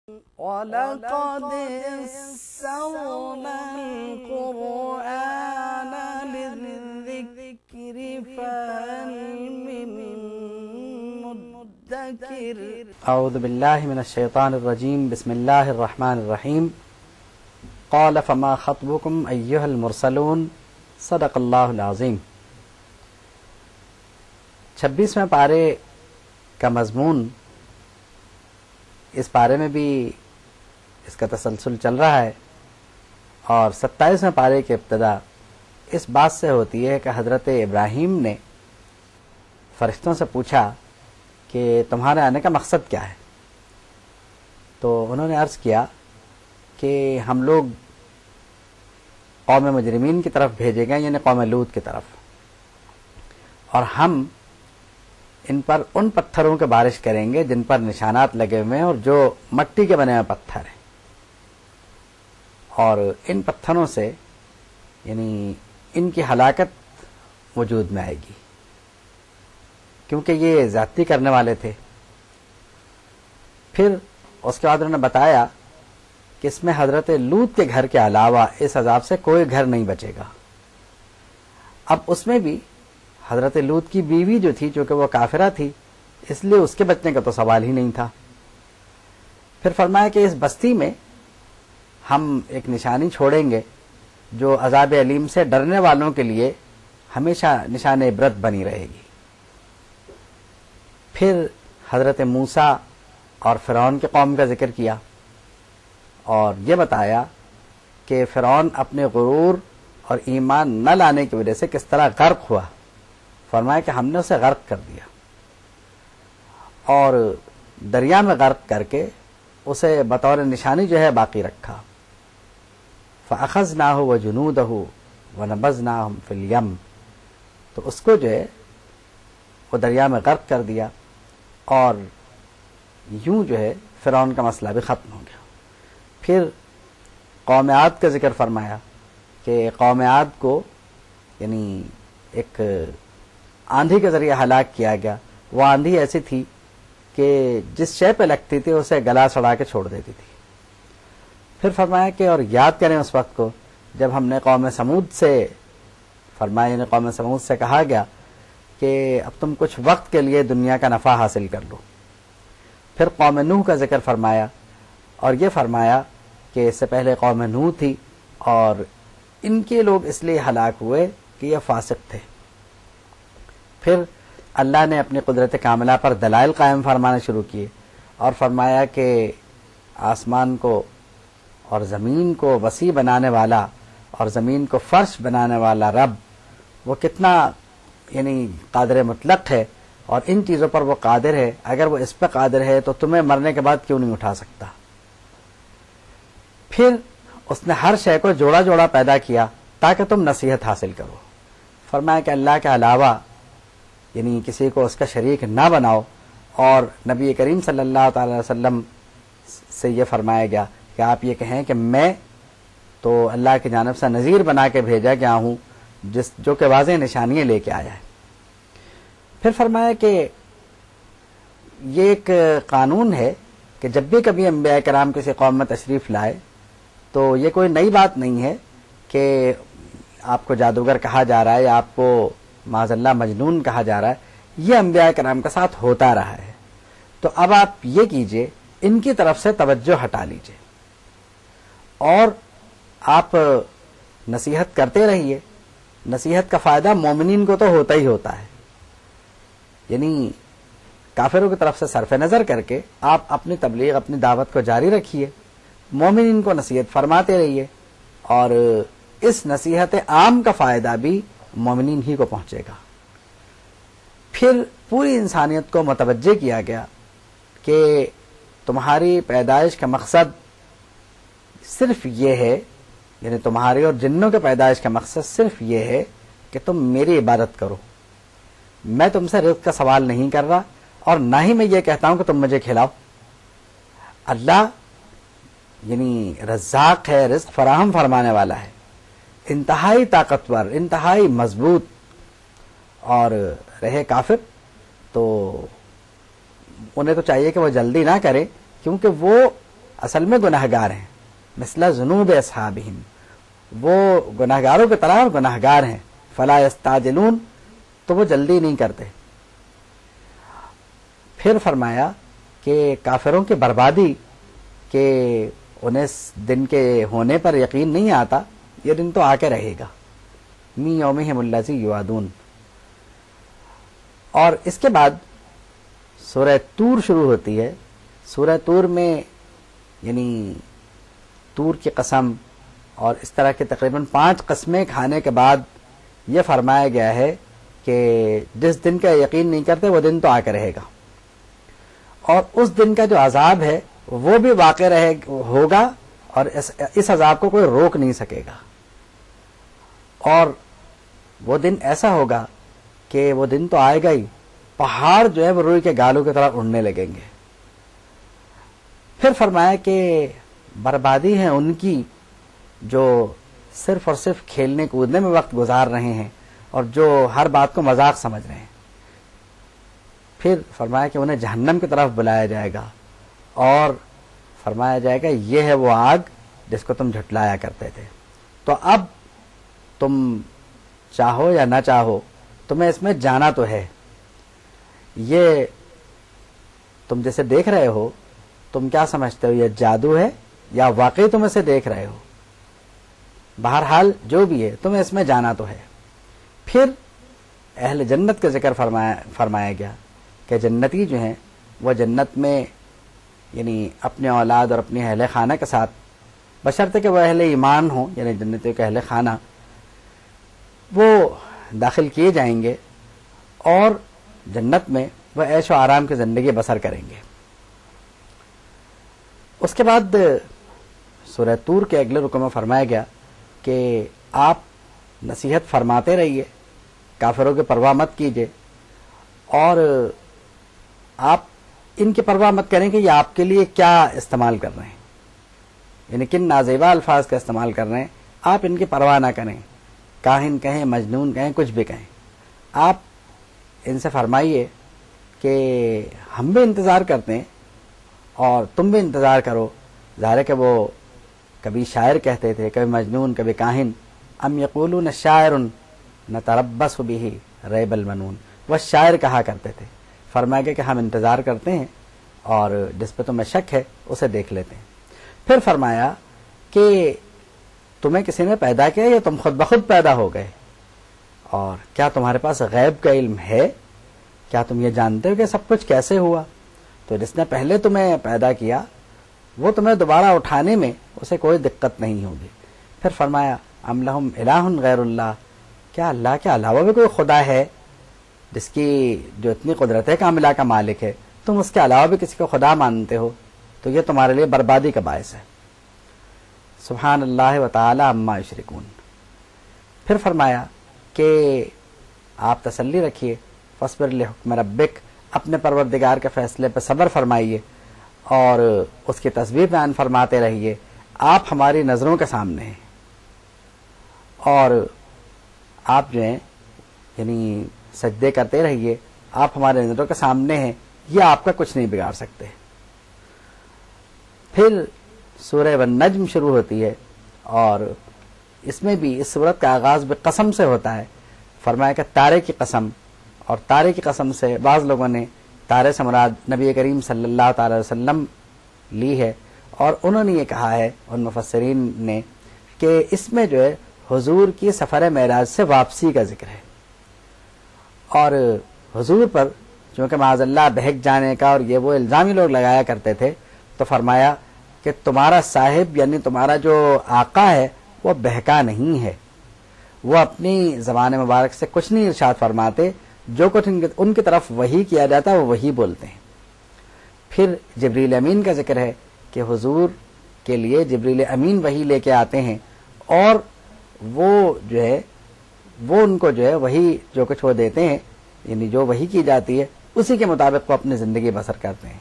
وَلَقَدْ يَسَّرْنَا الْقُرْآنَ لِلذِّكْرِ فَهَلْ مِن مُّدَّكِرٍ اعوذ باللہ من الشیطان الرجیم بسم اللہ الرحمن الرحیم قال فما خطبکم ایہا المرسلون صدق اللہ العظیم۔ 26ویں پارے کا مضمون، اس پارے میں بھی اس کا تسلسل چل رہا ہے، اور 27ویں پارے کی ابتدا اس بات سے ہوتی ہے کہ حضرت ابراہیم نے فرشتوں سے پوچھا کہ تمہارے آنے کا مقصد کیا ہے؟ تو انہوں نے عرض کیا کہ ہم لوگ قوم مجرمین کی طرف بھیجے گئے، یعنی قوم لوط کی طرف، اور ہم ان پر ان پتھروں کے بارش کریں گے جن پر نشانات لگے ہوئے ہیں اور جو مٹی کے بنے ہوئے پتھر ہیں، اور ان پتھروں سے یعنی ان کی ہلاکت وجود میں آئے گی، کیونکہ یہ زیادتی کرنے والے تھے۔ پھر اس کے بعد انہوں نے بتایا کہ اس میں حضرت لوط کے گھر کے علاوہ اس عذاب سے کوئی گھر نہیں بچے گا۔ اب اس میں بھی حضرت لوط کی بیوی جو تھی، چونکہ وہ کافرہ تھی، اس لیے اس کے بچنے کا تو سوال ہی نہیں تھا۔ پھر فرمایا کہ اس بستی میں ہم ایک نشانی چھوڑیں گے جو عذاب علیم سے ڈرنے والوں کے لیے ہمیشہ نشان عبرت بنی رہے گی۔ پھر حضرت موسیٰ اور فرعون کے قوم کا ذکر کیا، اور یہ بتایا کہ فرعون اپنے غرور اور ایمان نہ لانے کی وجہ سے کس طرح غرق ہوا۔ فرمایا کہ ہم نے اسے غرق کر دیا، اور دریا میں غرق کر کے اسے بطور نشانی جو ہے باقی رکھا۔ فَأَخَذْنَاهُ وَجُنُودَهُ وَنَبَذْنَاهُمْ فِي الْيَمِّ، تو اس کو جو ہے وہ دریا میں غرق کر دیا، اور یوں جو ہے فرعون کا مسئلہ بھی ختم ہو گیا۔ پھر قوم عاد کا ذکر فرمایا کہ قوم عاد کو یعنی ایک آندھی کے ذریعے ہلاک کیا گیا۔ وہ آندھی ایسی تھی کہ جس شے پہ لگتی تھی اسے گلا سڑا کے چھوڑ دیتی تھی۔ پھر فرمایا کہ اور یاد کریں اس وقت کو جب ہم نے قوم سمود سے فرمایا، یعنی قوم سمود سے کہا گیا کہ اب تم کچھ وقت کے لیے دنیا کا نفع حاصل کر لو۔ پھر قوم نوح کا ذکر فرمایا، اور یہ فرمایا کہ اس سے پہلے قوم نوح تھی، اور ان کے لوگ اس لیے ہلاک ہوئے کہ یہ فاسق تھے۔ پھر اللہ نے اپنی قدرت کاملہ پر دلائل قائم فرمانے شروع کیے، اور فرمایا کہ آسمان کو اور زمین کو وسیع بنانے والا اور زمین کو فرش بنانے والا رب وہ کتنا یعنی قادر مطلق ہے، اور ان چیزوں پر وہ قادر ہے۔ اگر وہ اس پہ قادر ہے تو تمہیں مرنے کے بعد کیوں نہیں اٹھا سکتا؟ پھر اس نے ہر شے کو جوڑا جوڑا پیدا کیا تاکہ تم نصیحت حاصل کرو۔ فرمایا کہ اللہ کے علاوہ یعنی کسی کو اس کا شریک نہ بناؤ، اور نبی کریم صلی اللہ تعالی وسلم سے یہ فرمایا گیا کہ آپ یہ کہیں کہ میں تو اللہ کی جانب سے نذیر بنا کے بھیجا گیا ہوں جو کہ واضح نشانیاں لے کے آیا ہے۔ پھر فرمایا کہ یہ ایک قانون ہے کہ جب بھی کبھی انبیاء کرام کسی قوم میں تشریف لائے تو یہ کوئی نئی بات نہیں ہے کہ آپ کو جادوگر کہا جا رہا ہے یا آپ کو معاذ اللہ مجنون کہا جا رہا ہے، یہ انبیاء کرام کے ساتھ ہوتا رہا ہے۔ تو اب آپ یہ کیجئے، ان کی طرف سے توجہ ہٹا لیجئے، اور آپ نصیحت کرتے رہیے۔ نصیحت کا فائدہ مومنین کو تو ہوتا ہی ہوتا ہے، یعنی کافروں کی طرف سے صرف نظر کر کے آپ اپنی تبلیغ، اپنی دعوت کو جاری رکھیے، مومنین کو نصیحت فرماتے رہیے، اور اس نصیحت عام کا فائدہ بھی مومنین ہی کو پہنچے گا۔ پھر پوری انسانیت کو متوجہ کیا گیا کہ تمہاری پیدائش کا مقصد صرف یہ ہے، یعنی تمہاری اور جنوں کے پیدائش کا مقصد صرف یہ ہے کہ تم میری عبادت کرو۔ میں تم سے رزق کا سوال نہیں کر رہا، اور نہ ہی میں یہ کہتا ہوں کہ تم مجھے کھلاؤ۔ اللہ یعنی رزاق ہے، رزق فراہم فرمانے والا ہے، انتہائی طاقتور، انتہائی مضبوط۔ اور رہے کافر تو انہیں تو چاہیے کہ وہ جلدی نہ کرے، کیونکہ وہ اصل میں گناہگار ہیں، مثل ذنوب اصحابہم، وہ گناہگاروں کی طرح گناہگار ہیں، فلا یستعجلون، تو وہ جلدی نہیں کرتے۔ پھر فرمایا کہ کافروں کی بربادی کہ انہیں اس دن کے ہونے پر یقین نہیں آتا، یہ دن تو آ کے رہے گا، می یومہم الذی یوعدون۔ اور اس کے بعد سورہ طور شروع ہوتی ہے۔ سورہ طور میں یعنی طور کی قسم اور اس طرح کے تقریباً 5 قسمیں کھانے کے بعد یہ فرمایا گیا ہے کہ جس دن کا یقین نہیں کرتے وہ دن تو آ کے رہے گا، اور اس دن کا جو عذاب ہے وہ بھی واقع ہوگا، اور اس عذاب کو کوئی روک نہیں سکے گا، اور وہ دن ایسا ہوگا کہ وہ دن تو آئے گا ہی، پہاڑ جو ہے وہ روئی کے گالوں کی طرح اڑنے لگیں گے۔ پھر فرمایا کہ بربادی ہے ان کی جو صرف اور صرف کھیلنے کودنے میں وقت گزار رہے ہیں اور جو ہر بات کو مذاق سمجھ رہے ہیں۔ پھر فرمایا کہ انہیں جہنم کی طرف بلایا جائے گا اور فرمایا جائے گا یہ ہے وہ آگ جس کو تم جھٹلایا کرتے تھے، تو اب تم چاہو یا نہ چاہو تمہیں اس میں جانا تو ہے۔ یہ تم جیسے دیکھ رہے ہو، تم کیا سمجھتے ہو یہ جادو ہے یا واقعی تم اسے دیکھ رہے ہو؟ بہرحال جو بھی ہے تمہیں اس میں جانا تو ہے۔ پھر اہل جنت کا ذکر فرمایا گیا کہ جنتی جو ہیں وہ جنت میں یعنی اپنے اولاد اور اپنے اہل خانہ کے ساتھ، بشرطے کہ وہ اہل ایمان ہوں، یعنی جنتیوں کے اہل خانہ، وہ داخل کیے جائیں گے اور جنت میں وہ عیش و آرام کی زندگی بسر کریں گے۔ اس کے بعد سورہ طور کے اگلے رکوع میں فرمایا گیا کہ آپ نصیحت فرماتے رہیے، کافروں کی پرواہ مت کیجیے، اور آپ ان کی پرواہ مت کریں کہ یہ آپ کے لیے کیا استعمال کر رہے ہیں، یعنی کن نازیبا الفاظ کا استعمال کر رہے ہیں، آپ ان کی پرواہ نہ کریں، کاہن کہیں، مجنون کہیں، کچھ بھی کہیں، آپ ان سے فرمائیے کہ ہم بھی انتظار کرتے ہیں اور تم بھی انتظار کرو۔ ظاہر ہے کہ وہ کبھی شاعر کہتے تھے، کبھی مجنون، کبھی کاہن۔ ام یقولون شاعر نتربص بہ ریب المنون، وہ شاعر کہا کرتے تھے۔ فرمایا گیا کہ ہم انتظار کرتے ہیں اور جس پہ تمہیں شک ہے اسے دیکھ لیتے ہیں۔ پھر فرمایا کہ تمہیں کسی نے پیدا کیا یا تم خود بخود پیدا ہو گئے، اور کیا تمہارے پاس غیب کا علم ہے؟ کیا تم یہ جانتے ہو کہ سب کچھ کیسے ہوا؟ تو جس نے پہلے تمہیں پیدا کیا وہ تمہیں دوبارہ اٹھانے میں اسے کوئی دقت نہیں ہوگی۔ پھر فرمایا ام لہم الہ غیر اللہ، کیا اللہ کے علاوہ بھی کوئی خدا ہے جس کی جو اتنی قدرت ہے کاملہ کا مالک ہے، تم اس کے علاوہ بھی کسی کو خدا مانتے ہو، تو یہ تمہارے لیے بربادی کا باعث ہے۔ سبحان اللہ و تعالی عما یشرکون۔ پھر فرمایا کہ آپ تسلی رکھیے، فاصبر لحکم ربک، اپنے پروردگار کے فیصلے پہ صبر فرمائیے اور اس کی تصویر بیان فرماتے رہیے۔ آپ ہماری نظروں کے سامنے ہیں اور آپ جو ہیں یعنی سجدے کرتے رہیے، آپ ہمارے نظروں کے سامنے ہیں، یہ آپ کا کچھ نہیں بگاڑ سکتے۔ پھر سورہ والنجم شروع ہوتی ہے اور اس میں بھی اس سورت کا آغاز بھی قسم سے ہوتا ہے۔ فرمایا کہ تارے کی قسم، اور تارے کی قسم سے بعض لوگوں نے تارے سے مراد نبی کریم صلی اللہ تعالی وسلم لی ہے، اور انہوں نے یہ کہا ہے ان مفسرین نے کہ اس میں جو ہے حضور کی سفر معراج سے واپسی کا ذکر ہے، اور حضور پر چونکہ معاذ اللہ بہک جانے کا اور یہ وہ الزامی لوگ لگایا کرتے تھے، تو فرمایا کہ تمہارا صاحب یعنی تمہارا جو آقا ہے وہ بہکا نہیں ہے، وہ اپنی زبان مبارک سے کچھ نہیں ارشاد فرماتے، جو کچھ ان کی طرف وحی کیا جاتا ہے وہ وہی بولتے ہیں۔ پھر جبریل امین کا ذکر ہے کہ حضور کے لیے جبریل امین وحی لے کے آتے ہیں، اور وہ جو ہے وہ ان کو جو ہے وہی جو کچھ وہ دیتے ہیں، یعنی جو وحی کی جاتی ہے اسی کے مطابق وہ اپنی زندگی بسر کرتے ہیں۔